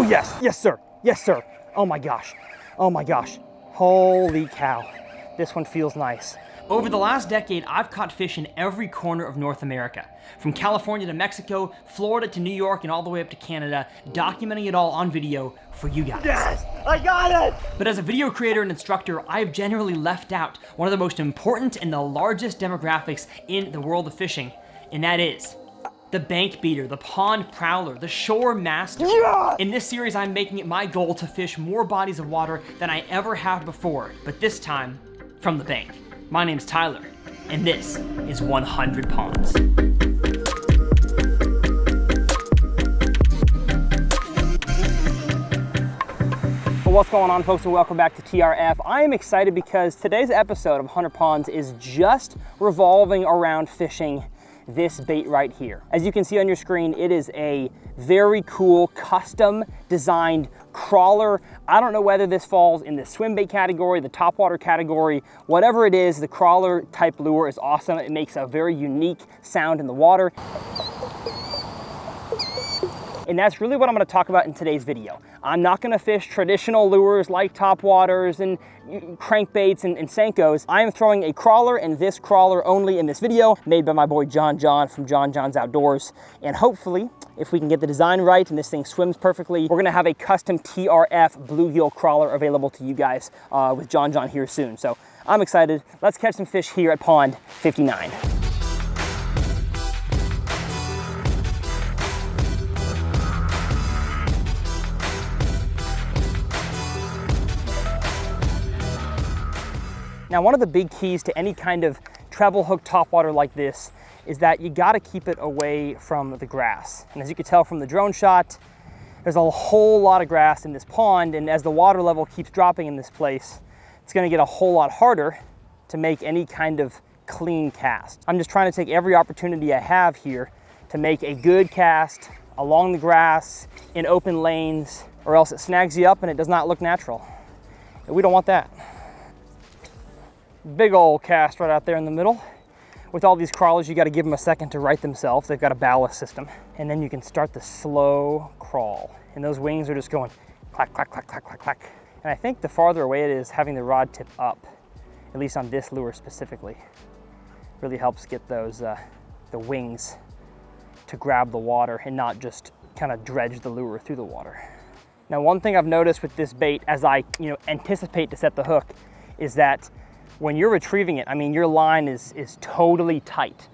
yes, yes sir, yes sir. Oh my gosh, oh my gosh. Holy cow, this one feels nice. Over the last decade, I've caught fish in every corner of North America. From California to Mexico, Florida to New York, and all the way up to Canada, documenting it all on video for you guys. Yes, I got it! But as a video creator and instructor, I have generally left out one of the most important and the largest demographics in the world of fishing, and that is the bank beater, the pond prowler, the shore master. Yeah! In this series, I'm making it my goal to fish more bodies of water than I ever have before, but this time, from the bank. My name's Tyler, and this is 100 Ponds. Well, what's going on, folks, and welcome back to TRF. I am excited because today's episode of 100 Ponds is just revolving around fishing this bait right here. As you can see on your screen, it is a very cool custom designed crawler. I don't know whether this falls in the Swimbait category, the topwater category, whatever it is, the crawler type lure is awesome. It makes a very unique sound in the water. And that's really what I'm gonna talk about in today's video. I'm not gonna fish traditional lures like topwaters and crankbaits and Senkos. I am throwing a crawler and this crawler only in this video, made by my boy John from John's Outdoors. And hopefully, if we can get the design right and this thing swims perfectly, we're gonna have a custom TRF bluegill crawler available to you guys with John here soon. So I'm excited. Let's catch some fish here at Pond 59. Now, one of the big keys to any kind of treble hook topwater like this is that you gotta keep it away from the grass. And as you can tell from the drone shot, there's a whole lot of grass in this pond, and as the water level keeps dropping in this place, it's gonna get a whole lot harder to make any kind of clean cast. I'm just trying to take every opportunity I have here to make a good cast along the grass, in open lanes, or else it snags you up and it does not look natural. And we don't want that. Big old cast right out there in the middle. With all these crawlers, you got to give them a second to right themselves. They've got a ballast system. And then you can start the slow crawl. And those wings are just going clack, clack, clack, clack, clack, clack. And I think the farther away it is, having the rod tip up, at least on this lure specifically, really helps get those the wings to grab the water and not just kind of dredge the lure through the water. Now, one thing I've noticed with this bait as I anticipate to set the hook is that when you're retrieving it, I mean, your line is totally tight.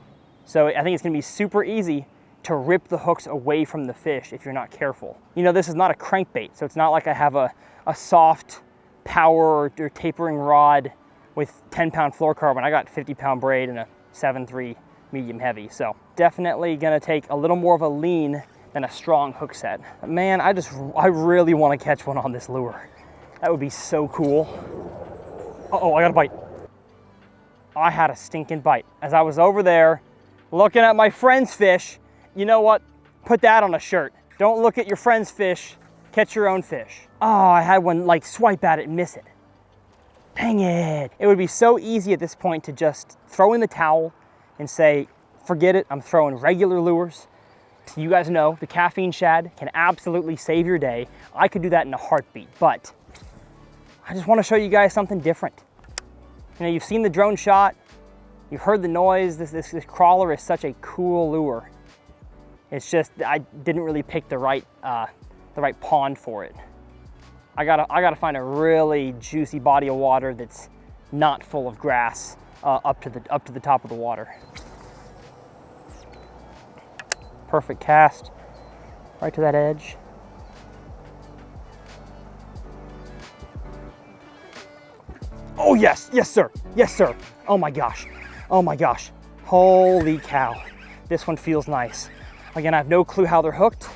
So I think it's gonna be super easy to rip the hooks away from the fish if you're not careful. You know, this is not a crankbait, so it's not like I have a soft power or tapering rod with 10-pound fluorocarbon. I got 50-pound braid and a 7.3 medium heavy. So definitely gonna take a little more of a lean than a strong hook set. But man, I really wanna catch one on this lure. That would be so cool. Uh-oh, I got a bite. I had a stinking bite. As I was over there looking at my friend's fish, you know what? Put that on a shirt. Don't look at your friend's fish, catch your own fish. Oh, I had one like swipe at it and miss it. Dang it. It would be so easy at this point to just throw in the towel and say, forget it, I'm throwing regular lures. So you guys know the caffeine shad can absolutely save your day. I could do that in a heartbeat, but I just want to show you guys something different. You know, you've seen the drone shot, you've heard the noise. This crawler is such a cool lure. It's just I didn't really pick the right pond for it. I gotta find a really juicy body of water that's not full of grass up to the top of the water. Perfect cast, right to that edge. Oh yes, yes sir, yes sir. Oh my gosh, holy cow. This one feels nice. Again, I have no clue how they're hooked.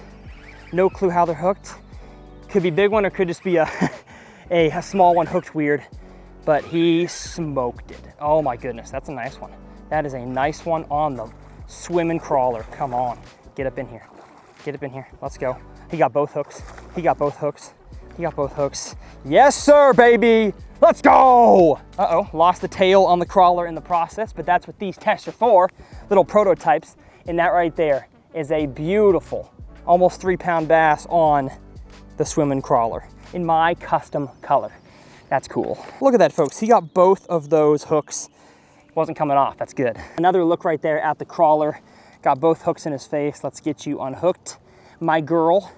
Could be a big one or could just be a small one hooked weird, but he smoked it. Oh my goodness, that's a nice one. That is a nice one on the swimming crawler. Come on, get up in here. Let's go. He got both hooks. Yes sir, baby. Let's go! Uh-oh, lost the tail on the crawler in the process, but that's what these tests are for, little prototypes. And that right there is a beautiful, almost 3-pound bass on the swimming crawler in my custom color. That's cool. Look at that, folks. He got both of those hooks. Wasn't coming off, that's good. Another look right there at the crawler. Got both hooks in his face. Let's get you unhooked. My girl,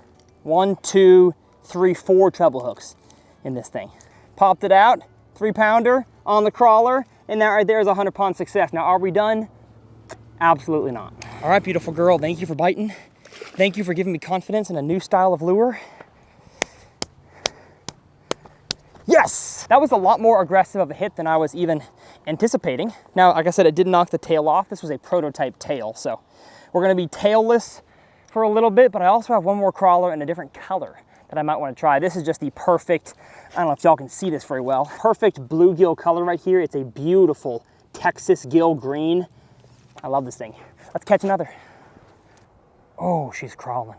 1, 2, 3, 4 treble hooks in this thing. Popped it out, 3-pounder on the crawler, and that right there is a 100-pound success. Now, are we done? Absolutely not. All right, beautiful girl, thank you for biting. Thank you for giving me confidence in a new style of lure. Yes! That was a lot more aggressive of a hit than I was even anticipating. Now, like I said, it did knock the tail off. This was a prototype tail, so we're gonna be tailless for a little bit, but I also have one more crawler in a different color that I might want to try. This is just the perfect, I don't know if y'all can see this very well, perfect bluegill color right here. It's a beautiful Texas gill green. I love this thing. Let's catch another. Oh, she's crawling.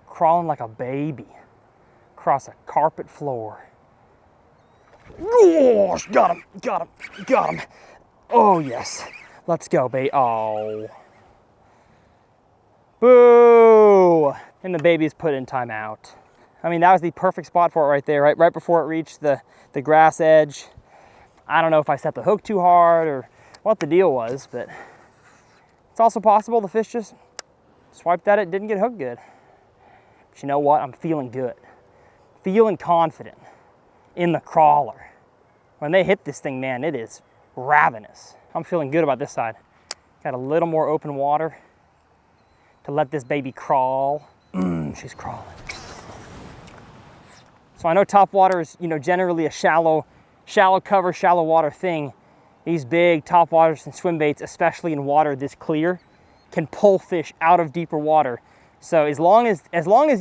Crawling like a baby across a carpet floor. Oh, got him, got him, got him. Oh, yes. Let's go, babe. Oh. Boo! And the baby's put in timeout. I mean, that was the perfect spot for it right there, right before it reached the grass edge. I don't know if I set the hook too hard or what the deal was, but it's also possible the fish just swiped at it, didn't get hooked good. But you know what? I'm feeling good. Feeling confident in the crawler. When they hit this thing, man, it is ravenous. I'm feeling good about this side. Got a little more open water to let this baby crawl. She's crawling. So I know topwater is, generally a shallow cover, shallow water thing. These big topwaters and swim baits, especially in water this clear, can pull fish out of deeper water. So as long as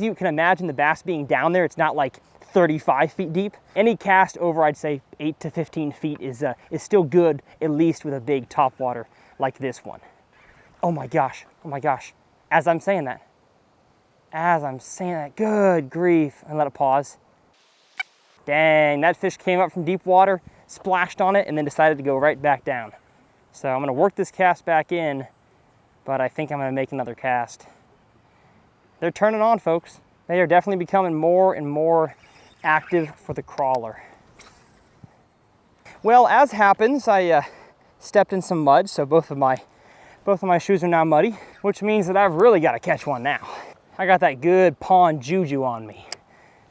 you can imagine the bass being down there, it's not like 35 feet deep. Any cast over, I'd say 8 to 15 feet is still good, at least with a big topwater like this one. Oh my gosh, oh my gosh. As I'm saying that, good grief, and let it pause. Dang, that fish came up from deep water, splashed on it, and then decided to go right back down. So I'm gonna work this cast back in, but I think I'm gonna make another cast. They're turning on, folks. They are definitely becoming more and more active for the crawler. Well, as happens, I stepped in some mud, so both of my shoes are now muddy, which means that I've really got to catch one now. I got that good pond juju on me,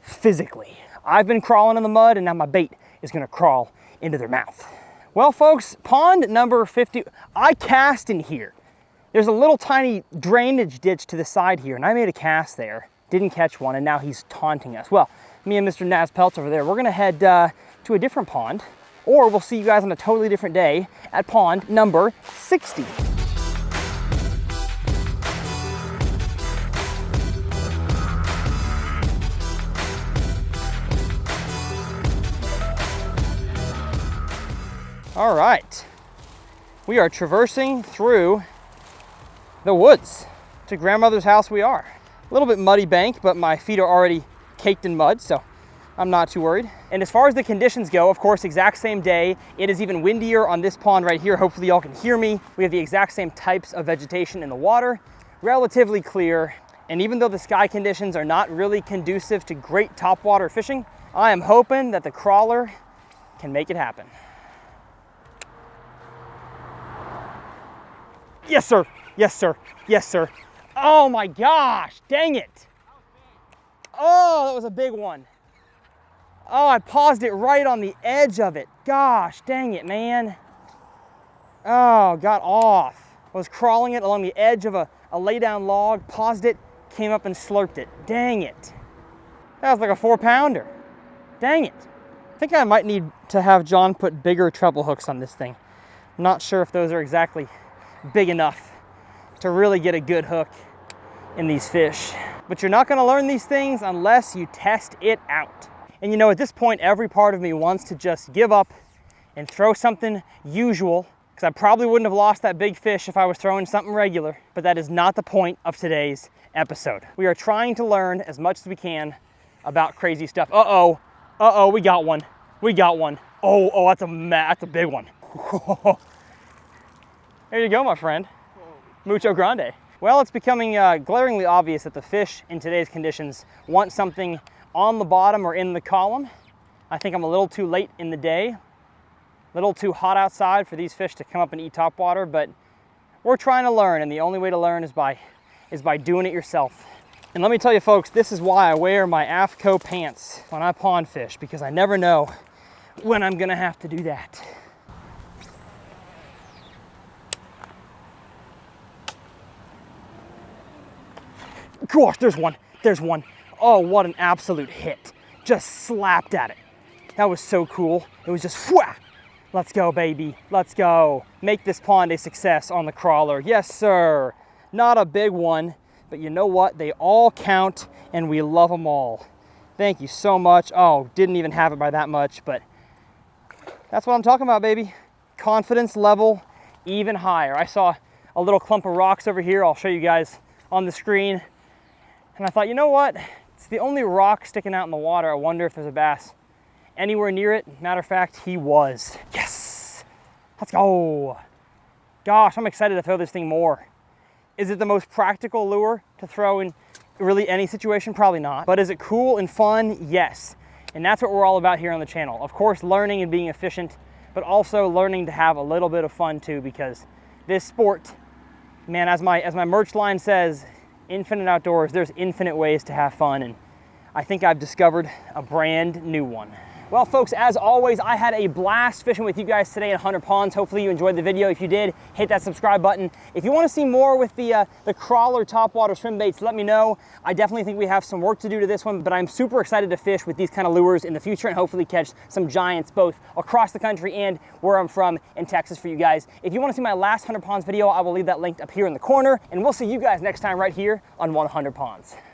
physically. I've been crawling in the mud, and now my bait is gonna crawl into their mouth. Well, folks, pond number 50, I cast in here. There's a little tiny drainage ditch to the side here, and I made a cast there. Didn't catch one, and now he's taunting us. Well, me and Mr. Naz Peltz over there, we're gonna head to a different pond, or we'll see you guys on a totally different day at pond number 60. All right, we are traversing through the woods. To grandmother's house we are. A little bit muddy bank, but my feet are already caked in mud, so I'm not too worried. And as far as the conditions go, of course, exact same day. It is even windier on this pond right here. Hopefully y'all can hear me. We have the exact same types of vegetation in the water, relatively clear. And even though the sky conditions are not really conducive to great topwater fishing, I am hoping that the crawler can make it happen. Yes, sir. Yes, sir. Yes, sir. Oh my gosh, dang it. Oh, that was a big one. Oh, I paused it right on the edge of it. Gosh, dang it, man. Oh, got off. I was crawling it along the edge of a lay-down log, paused it, came up and slurped it. Dang it. That was like a 4-pounder. Dang it. I think I might need to have John put bigger treble hooks on this thing. I'm not sure if those are exactly big enough to really get a good hook in these fish. But you're not gonna learn these things unless you test it out. And at this point, every part of me wants to just give up and throw something usual, because I probably wouldn't have lost that big fish if I was throwing something regular, but that is not the point of today's episode. We are trying to learn as much as we can about crazy stuff. Uh-oh, we got one. We got one. Oh, that's a big one. There you go, my friend. Mucho grande. Well, it's becoming glaringly obvious that the fish in today's conditions want something on the bottom or in the column. I think I'm a little too late in the day, a little too hot outside for these fish to come up and eat topwater, but we're trying to learn, and the only way to learn is by doing it yourself. And let me tell you folks, this is why I wear my AFCO pants when I pond fish, because I never know when I'm gonna have to do that. Gosh, there's one. Oh, what an absolute hit. Just slapped at it. That was so cool. It was just, whoosh. Let's go, baby, let's go. Make this pond a success on the crawler. Yes, sir. Not a big one, but you know what? They all count, and we love them all. Thank you so much. Oh, didn't even have it by that much, but that's what I'm talking about, baby. Confidence level even higher. I saw a little clump of rocks over here. I'll show you guys on the screen. And I thought, you know what? It's the only rock sticking out in the water. I wonder if there's a bass anywhere near it. Matter of fact, he was. Yes! Let's go. Gosh, I'm excited to throw this thing more. Is it the most practical lure to throw in really any situation? Probably not. But is it cool and fun? Yes. And that's what we're all about here on the channel. Of course, learning and being efficient, but also learning to have a little bit of fun too, because this sport, man, as my merch line says, infinite outdoors, there's infinite ways to have fun, and I think I've discovered a brand new one. Well, folks, as always, I had a blast fishing with you guys today at 100 Ponds. Hopefully you enjoyed the video. If you did, hit that subscribe button. If you want to see more with the crawler topwater swim baits, let me know. I definitely think we have some work to do to this one, but I'm super excited to fish with these kind of lures in the future and hopefully catch some giants both across the country and where I'm from in Texas for you guys. If you want to see my last 100 Ponds video, I will leave that linked up here in the corner, and we'll see you guys next time right here on 100 Ponds.